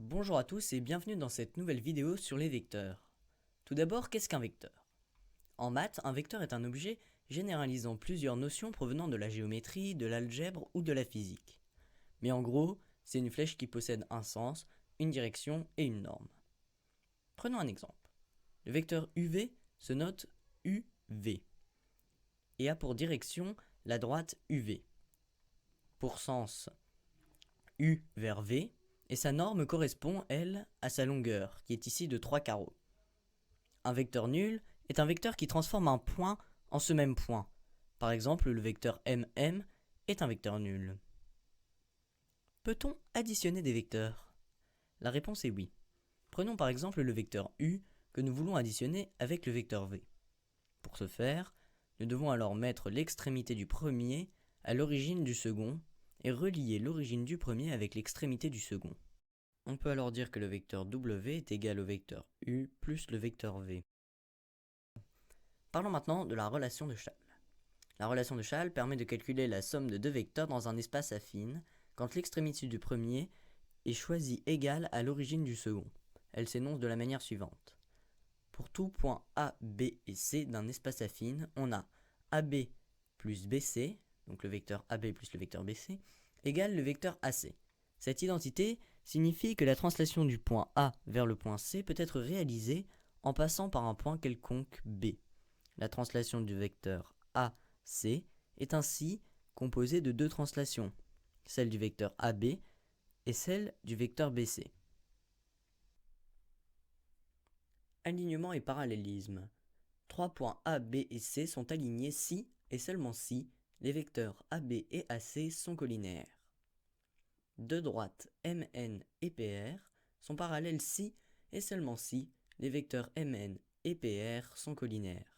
Bonjour à tous et bienvenue dans cette nouvelle vidéo sur les vecteurs. Tout d'abord, qu'est-ce qu'un vecteur? En maths, un vecteur est un objet généralisant plusieurs notions provenant de la géométrie, de l'algèbre ou de la physique. Mais en gros, c'est une flèche qui possède un sens, une direction et une norme. Prenons un exemple. Le vecteur UV se note UV et a pour direction la droite UV. Pour sens U vers V, et sa norme correspond, elle, à sa longueur, qui est ici de 3 carreaux. Un vecteur nul est un vecteur qui transforme un point en ce même point. Par exemple, le vecteur MM est un vecteur nul. Peut-on additionner des vecteurs? La réponse est oui. Prenons par exemple le vecteur U que nous voulons additionner avec le vecteur V. Pour ce faire, nous devons alors mettre l'extrémité du premier à l'origine du second et relier l'origine du premier avec l'extrémité du second. On peut alors dire que le vecteur W est égal au vecteur U plus le vecteur V. Parlons maintenant de la relation de Chasles. La relation de Chasles permet de calculer la somme de deux vecteurs dans un espace affine quand l'extrémité du premier est choisie égale à l'origine du second. Elle s'énonce de la manière suivante. Pour tout point A, B et C d'un espace affine, on a AB plus BC, donc le vecteur AB plus le vecteur BC, égale le vecteur AC. Cette identité signifie que la translation du point A vers le point C peut être réalisée en passant par un point quelconque B. La translation du vecteur AC est ainsi composée de deux translations, celle du vecteur AB et celle du vecteur BC. Alignement et parallélisme. Trois points A, B et C sont alignés si, et seulement si, les vecteurs AB et AC sont collinaires. Deux droites MN et PR sont parallèles si, et seulement si, les vecteurs MN et PR sont collinaires.